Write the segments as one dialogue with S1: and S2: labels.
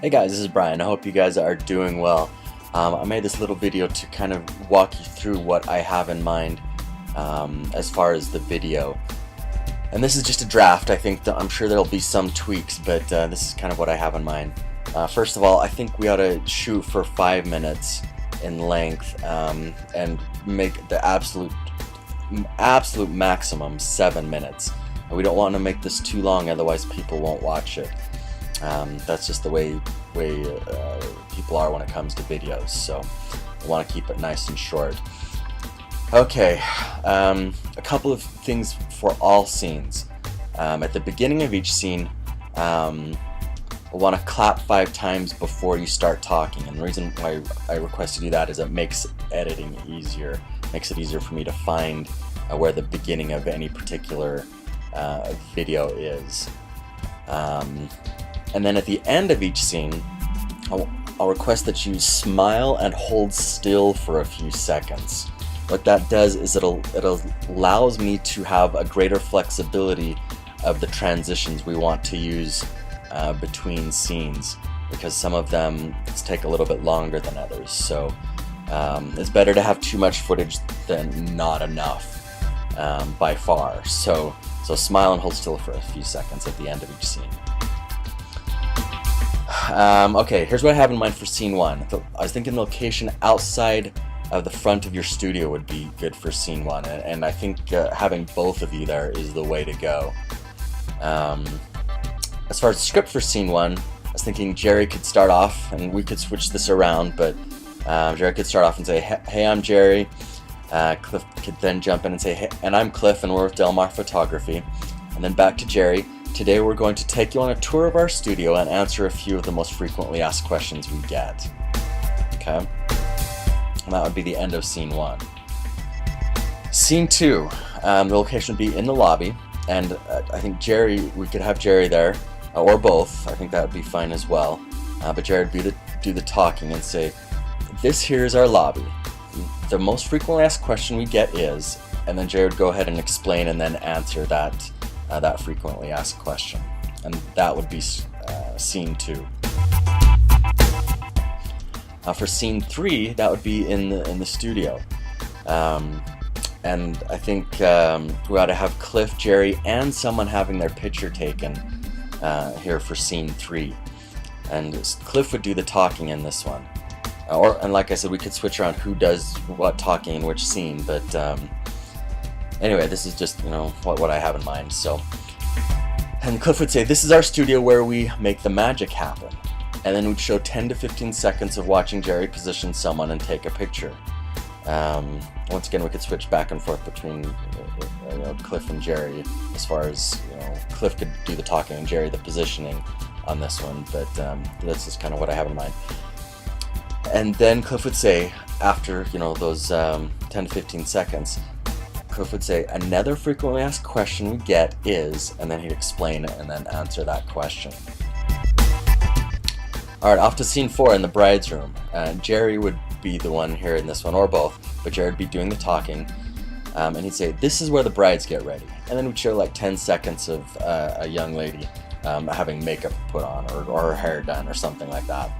S1: Hey guys, this is Brian. I hope you guys are doing well. I made this little video to kind of walk you through what I have in mind as far as the video. And this is just a draft. I'm sure there'll be some tweaks, but this is kind of what I have in mind. First of all, I think we ought to shoot for 5 minutes in length and make the absolute maximum 7 minutes. And we don't want to make this too long, otherwise people won't watch it. That's just the way people are when it comes to videos, so I want to keep it nice and short. Okay, a couple of things for all scenes. At the beginning of each scene, we'll want to clap 5 times before you start talking, and the reason why I request you do that is it makes editing easier. Makes it easier for me to find where the beginning of any particular video is. And then at the end of each scene, I'll request that you smile and hold still for a few seconds. What that does is it allows me to have a greater flexibility of the transitions we want to use between scenes, because some of them take a little bit longer than others. So it's better to have too much footage than not enough, by far. So smile and hold still for a few seconds at the end of each scene. Okay, here's what I have in mind for scene 1. I was thinking the location outside of the front of your studio would be good for scene 1, and I think having both of you there is the way to go. As far as the script for scene 1, I was thinking Jerry could start off, and we could switch this around, but Jerry could start off and say, "Hey, I'm Jerry." Cliff could then jump in and say, "Hey, and I'm Cliff, and we're with Del Mar Photography." And then back to Jerry. "Today we're going to take you on a tour of our studio and answer a few of the most frequently asked questions we get." Okay? And that would be the end of scene 1. Scene 2, the location would be in the lobby, and I think we could have Jerry there, or both. I think that would be fine as well. But Jerry would do the talking and say, "This here is our lobby. The most frequently asked question we get is," and then Jerry would go ahead and explain and then answer that frequently asked question, and that would be scene 2. For scene 3, that would be in the studio, and I think we ought to have Cliff, Jerry, and someone having their picture taken here for scene 3, and Cliff would do the talking in this one, and like I said, we could switch around who does what talking in which scene, but anyway, this is just, what I have in mind. So, and Cliff would say, "This is our studio where we make the magic happen." And then we'd show 10 to 15 seconds of watching Jerry position someone and take a picture. Once again, we could switch back and forth between Cliff and Jerry, as far as, Cliff could do the talking and Jerry the positioning on this one, but that's just kind of what I have in mind. And then Cliff would say, after, those 10 to 15 seconds, Cliff would say, "Another frequently asked question we get is," and then he'd explain it and then answer that question. Alright, off to scene 4 in the bride's room. Jerry would be the one here in this one, or both, but Jerry would be doing the talking, and he'd say, "This is where the brides get ready." And then we'd show like 10 seconds of a young lady having makeup put on, or her hair done, or something like that.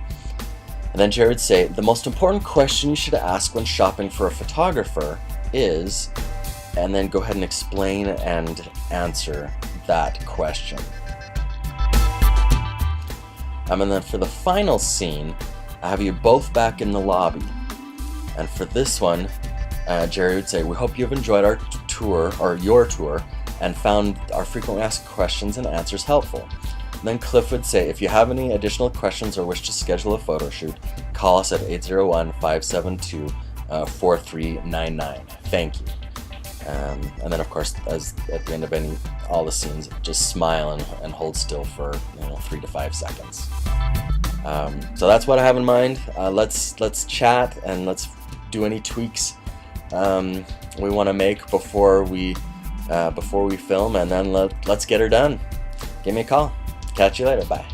S1: And then Jerry would say, "The most important question you should ask when shopping for a photographer is," and then go ahead and explain and answer that question. And then for the final scene, I have you both back in the lobby. And for this one, Jerry would say, "We hope you've enjoyed our tour, or your tour, and found our frequently asked questions and answers helpful." And then Cliff would say, "If you have any additional questions or wish to schedule a photo shoot, call us at 801-572-4399. Thank you." And then, of course, as at the end of all the scenes, just smile and hold still for 3 to 5 seconds. So that's what I have in mind. Let's chat and let's do any tweaks we want to make before we film, and then let's get her done. Give me a call. Catch you later. Bye.